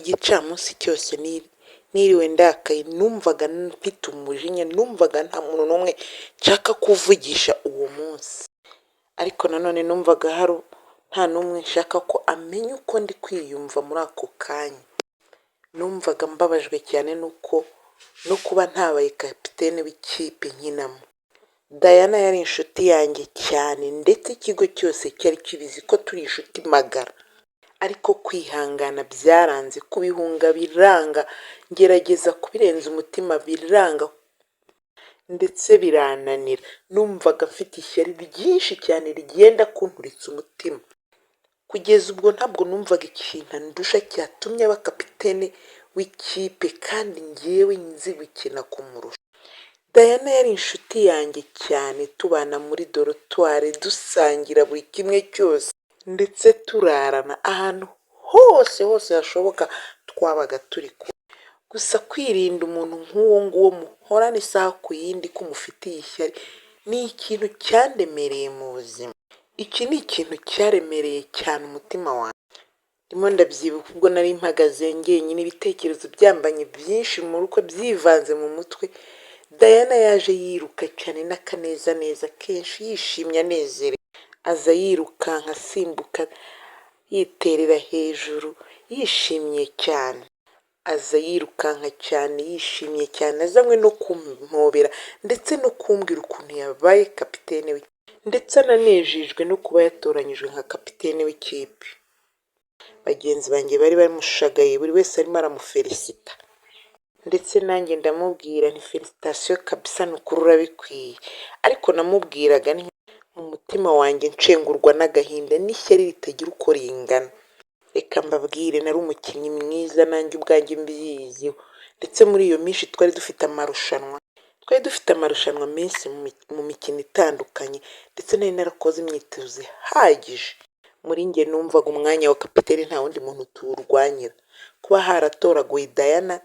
igicamunsi cyose niriwe ndakaye, numvaga mfite umujinya, numvaga nta muntu n'umwe nshaka kuvugisha uwo munsi, ariko nanone numvaga nta n'umwe nshaka ko amenya uko ndi kwiyumva muri ako kanya. Numvaga mbabajwe cyane no kuba ntabaye kapitene w'ikipe nkinamo. Diana yari inshuti yanjye cyane ndetse ikigo cyose cyari kibizi ko turi inshuti magara, ariko kwihangana byaranze, kubihunga biranga, ngerageza kubirenza umutima biranga ndetse birananira. Numvaga mfite ishyari ryinshi cyane rigenda kunturitsa umutima, kugeza ubwo ntabwo numvaga ikintu andusha cyatumye aba kapitene w'ikipe kandi njyewe nzi gukina kumurusha. Diana yari inshuti yanjye cyane, tubana muri dorotwari, dusangira buri kimwe cyose ndetse turarana ahantu hose hashoboka twabaga turi kumwe. Gusa kwirinda umuntu nk'uwo nguwo muhorana isaha ku yindi ko umufitiye ishyari ni ikintu cyandemereye mu buzima. Iki ni ikintu cyaremereye cyane umutima wanjye. Ndimo ndabyibuka ubwo nari mpagaze njyenyine, ibitekerezo byambanye byinshi mu mutwe, byivanze mu mutwe. Diana yaje yiruka cyane n'akanezaneza kenshi, yishimye anezerewe, aza yirukanka asimbuka yiterera hejuru, yishimye cyane. Aza yirukanka cyane yishimye cyane, azanywe no kumpobera ndetse no kumbwira ukuntu yabaye kapitene ndetse ananejejwe no kuba yatoranyijwe nka kapitene w'ikipe. Bagenzi banjye bari bamushagaye, buri wese arimo aramufelicita, ndetse nanjye ndamubwira nti felicitation kabisa, ni ukuri urabikwiye. Ariko namubwiraga mu mutima wanjye nshengurwa n'agahinda n'ishyari ritagira uko ringana. Reka mbabwire, nari umukinnyi mwiza nanjye ubwanjye mbiyiziho, ndetse muri iyo minsi twari dufite amarushanwa menshi mu mikino itandukanye, ndetse nari narakoze imyitozo ihagije. Muri njye numvaga umwanya wa kapitene nta wundi muntu tuwurwanyira. Kuba haratoraguye Diana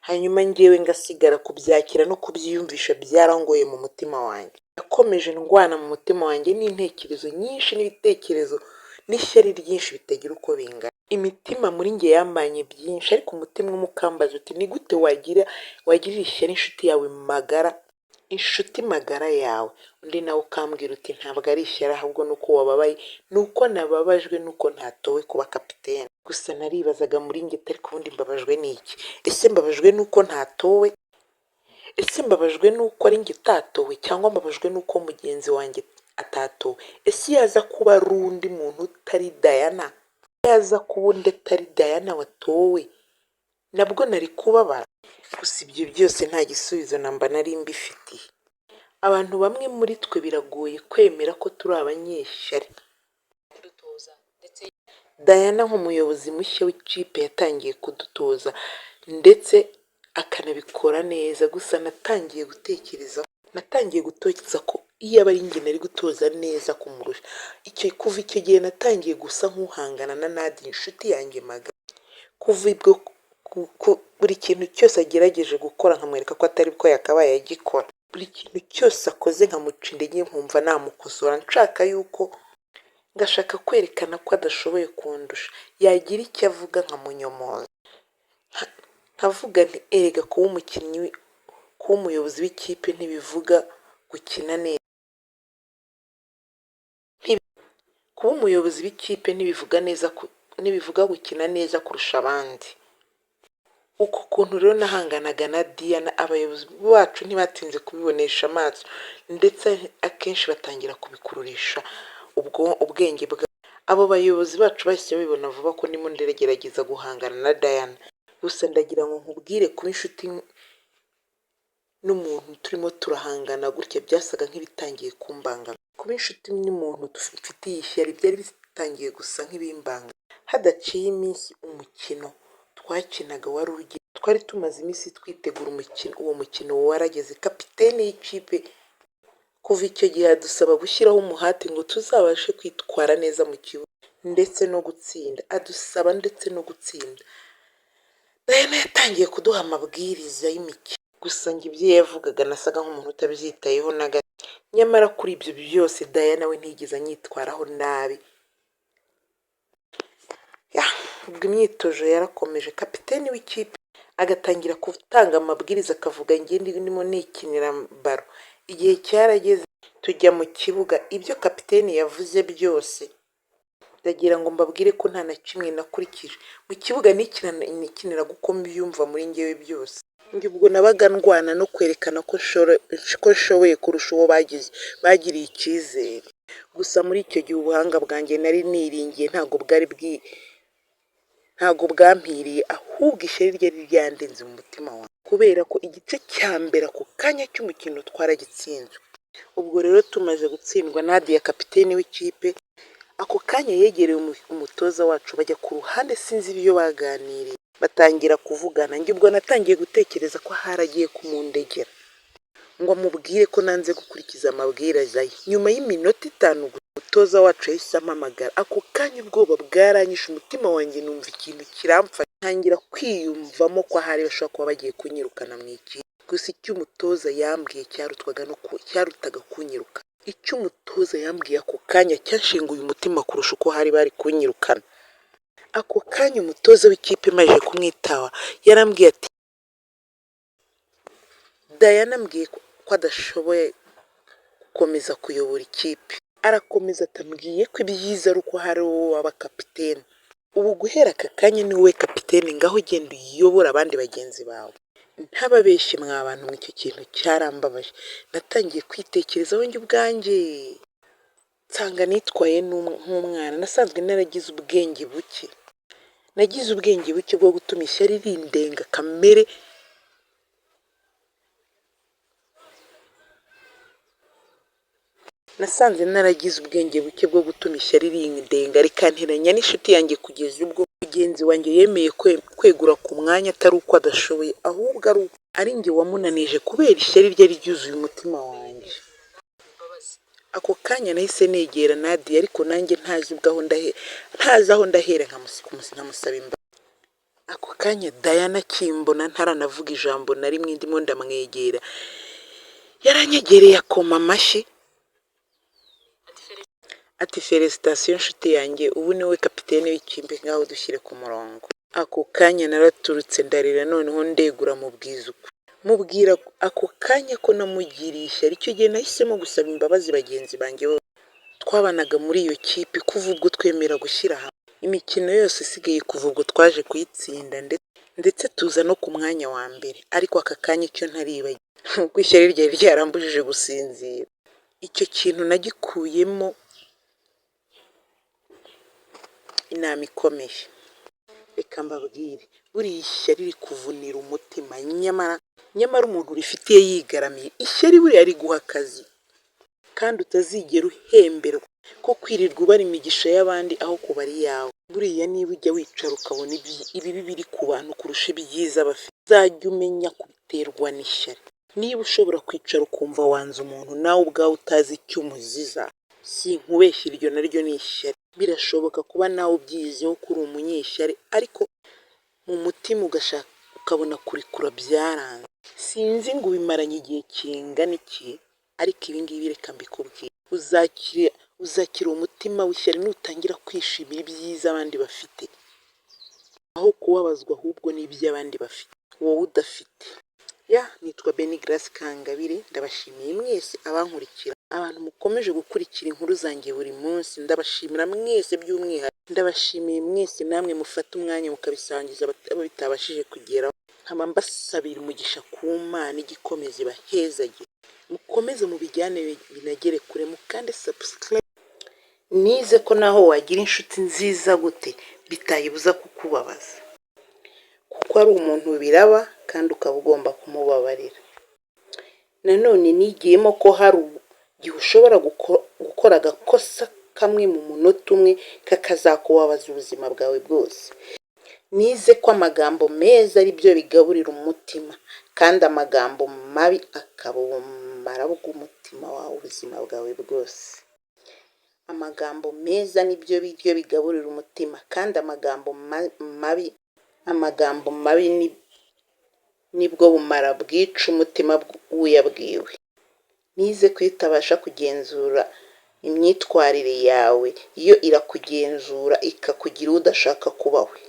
hanyuma njyewe ngasigara kubyakira no kubyiyumvisha byarangoye mu mutima wanjye. Yakomeje ndwana mu mutima wanjye n'intekerezo nyinshi n'ibitekerezo n'ishyari ryinshi bitagira uko bingana. Imitima muri njye yambanye byinshi, ariko umutima umwe ukambaza uti ni gute wagirira ishyari inshuti yawe magara, inshuti magara yawe? Undi nawe ukambwira uti ntabwo ari ishyari, ahubwo nuko wababaye, nuko nababajwe nuko ntatowe kuba kapitene. Gusa naribazaga muri njye, ariko ubundi mbabajwe n'iki? Ese mbabajwe nuko ntatowe? Ese mbabajwe nuko ari njye utatowe, cyangwa mbabajwe nuko mugenzi wanjye atatowe? Ese iyo aza kuba ari undi muntu utari Diana, yaza kuba undi atari Diana watowe, nabwo nari kubabara? Gusa ibyo byose nta gisubizo namba nari mbifitiye. Abantu bamwe muri twe biragoye kwemera ko turi abanyeshyari. Diana nk'umuyobozi mushya w'ikipe yatangiye kudutoza ndetse akanabikora neza. Gusa natangiye gutekereza ko iyo aba ari njye nari gutoza neza kumurusha. Kuva icyo gihe natangiye gusa nk'uhangana na Nadia, inshuti yanjye magara. Kuva ibwo buri kintu cyose agerageje gukora nkamwereka ko atari bwo yakabaye agikora. Buri kintu cyose akoze nkamuca intege, nkumva namukosora, ngashaka kwerekana ko adashoboye kundusha. Yagira icyo avuga nkamunyomoza, nkavuga nti erega kuba umuyobozi w'ikipe ntibivuga gukina neza. Kuba umuyobozi w'ikipe ntibivuga gukina neza kurusha abandi. Uko kuntu rero nahanganaga na Diana, abayobozi bacu ntibatinze kubibonesha amaso, ndetse akenshi batangira kubikururisha ubwenge bwabo. Abo bayobozi bacu bahise babibona vuba ko ndimo ndagerageza guhangana na Diana. Gusa ndagira ngo nkubwire, kuba inshuti n'umuntu turimo turahangana gutya byasaga nk'ibitangiye kumbangana. Kuba inshuti n'umuntu dufitiye ishyari byari bitangiye gusa nk'ibimbangana. Hadaciye iminsi umukino twakinaga wari ugiye. Twari tumaze iminsi twitegura uwo mukino warageze. Kapitene y'ikipe kuva icyo gihe adusaba gushyiraho umuhate ngo tuzabashe kwitwara neza mu kibuga ndetse no gutsinda. Diana yatangiye kuduha amabwiriza y'imikino. Gusa njye ibyo yavugaga nasaga nk'umuntu utabyitayeho na gato. Nyamara kuri ibyo byose Diana we ntigeze anyitwaraho nabi. ubwo imyitozo yarakomeje, kapiteni w'ikipe agatangira gutanga amabwiriza akavuga njye ndimo nikinira baro. Igihe cyarageze tujya mu kibuga, ibyo kapiteni yavuze byose ndagira ngo mbabwire ko nta na kimwe nakurikije. Mu kibuga nikiniraga uko mbyumva muri njyewe byose. Njye ubwo nabaga ndwana no kwerekana ko nshoboye kurusha uwo bagiriye icyizere. Gusa muri icyo gihe ubuhanga bwanjye nari niringiye ntabwo bwampiriye, ahubwo ishyari ryari ryandenze mu mutima wanjye, kubera ko igice cya mbere ako kanya cy'umukino twaragitsinzwe. Ubwo rero tumaze gutsindwa, Nadia kapiteni w'ikipe ako kanya yegereye umutoza wacu, bajya ku ruhande sinzi ibyo baganiriye, batangira kuvugana. Njye ubwo natangiye gutekereza ko haragiye kumundegera ngo amubwire ko nanze gukurikiza amabwiriza ye. Nyuma y'iminota 5 umutoza wacu yahise ampamagara. Ako kanya ubwoba bwaranyishe, umutima wanjye numva ikintu kiramfashe, ntangira kwiyumvamo ko ahari bashobora kuba bagiye kunyirukana mu ikipe. Gusa icyo umutoza yambwiye cyarutaga kunyiruka. Icyo umutoza yambwiye ako kanya cyanshinguye umutima kurusha uko hari bari kunyirukana. Ako kanya umutoza w'ikipe maze kumwitaba yarambwiye ati, Diana ambwiye ko adashoboye gukomeza kuyobora ikipe. Arakomeza atambwiye ko ibyiza ari uko hari wowe waba kapiteni. Ubu guhera aka kanya ni wowe kapiteni, ngaho ugenda uyobora abandi bagenzi bawe. Ntababeshye mwa bantu, icyo kintu cyarambabaje. Natangiye kwitekerezaho njye ubwanjye, nsanga nitwaye nk'umwana. Nasanzwe naragize ubwenge buke. Nagize ubwenge buke bwo gutuma ishyari rindenga kamere. Nasanze naragize ubwenge buke bwo gutuma ishyari rindenga rikanteranya n'inshuti yanjye, kugeza ubwo mugenzi wanjye yemeye kwegura ku mwanya, atari uko adashoboye, ahubwo ari njye wamunanije kubera ishyari ryari ryuzuye umutima wanjye. Ako kanya nahise negera Nadia, ariko nanjye ntazi aho ndahera nkamusaba imbabazi. Ako kanya Diana akimbona ntaranavuga ijambo na rimwe ndimo ndamwegera, yaranyegereye akoma amashyi ati, felicitation nshuti yanjye, ubu ni wowe kapiteni w'ikipe, ngaho dushyire ku murongo. Ako kanya naraturutse ndarira, noneho ndegura mubwira ako kanya ko namugiriye ishyari. Icyo gihe nahisemo gusaba imbabazi bagenzi banjye bose twabanaga muri iyo kipe, kuva ubwo twemera gushyira hamwe imikino yose isigaye, kuva ubwo twaje kuyitsinda ndetse tuza no ku mwanya wa mbere. Ariko aka kanya icyo ntaribagiwe nuko ishyari ryari ryarambujije gusinzira. Icyo kintu nagikuyemo inama ikomeye. Reka mbabwire, buriya ishyari rikuvunira umutima, nyamara umuntu urifitiye yigaramiye. Ishyari buriya riguha akazi kandi utazigera uhemberwa, ko kwirirwa ubara imigisha y'abandi aho kubara iyawe. Buriya niba ujya wicara ukabona ibibi biri ku bantu kurusha ibyiza bafite, uzajya umenya kubiterwa n'ishyari. Niba ushobora kwicara ukumva wanze umuntu nawe ubwawe utazi icyo umuziza, sinkubeshya, iryo naryo ni ishyari. Birashoboka kuba nawe ubyiyiziho ko uri umunyeshyari, ariko mu mutima ukabona kurikura byaranze. Sinzi ngo ubimaranye igihe kingana iki, ariko ibi ngibi reka mbikubwire, uzakira umutima w'ishyari nutangira kwishimira ibyiza abandi bafite, aho kubabazwa ahubwo n'ibyo abandi bafite wowe udafite. Nitwa Beni Grace Kangabire, ndabashimiye mwese abankurikira, abantu mukomeje gukurikira inkuru zanjye buri munsi, ndabashimira mwese by'umwihariko. Ndabashimiye mwese namwe mufata umwanya mukabisangiza abo bitabashije kugeraho. Nkaba mbasabira umugisha ku Mana igikomeza ibahezagire, mukomeze mubijyane binagere kure, mukande subscribe. Nize ko naho wagira inshuti nziza gute bitayibuza kukubabaza, kuko ari umuntu biraba kandi ukaba ugomba kumubabarira. Nanone nigiyemo ko hari igihe ushobora gukora agakosa kamwe mu munota umwe kakazakubabaza ubuzima bwawe bwose. Nize ko amagambo meza ari byo bigaburira umutima, kandi amagambo mabi akaba ubumara bw'umutima wawe ubuzima bwawe bwose. Amagambo meza nibyo biryo bigaburira umutima, kandi amagambo mabi nibwo bumara bwica umutima w'uyabwiwe. Nize ko utabasha kugenzura imyitwarire yawe, iyo irakugenzura ikakugira udashaka kuba we.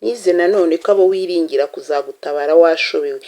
nize nanone ko abo wiringira kuzagutabara washobewe.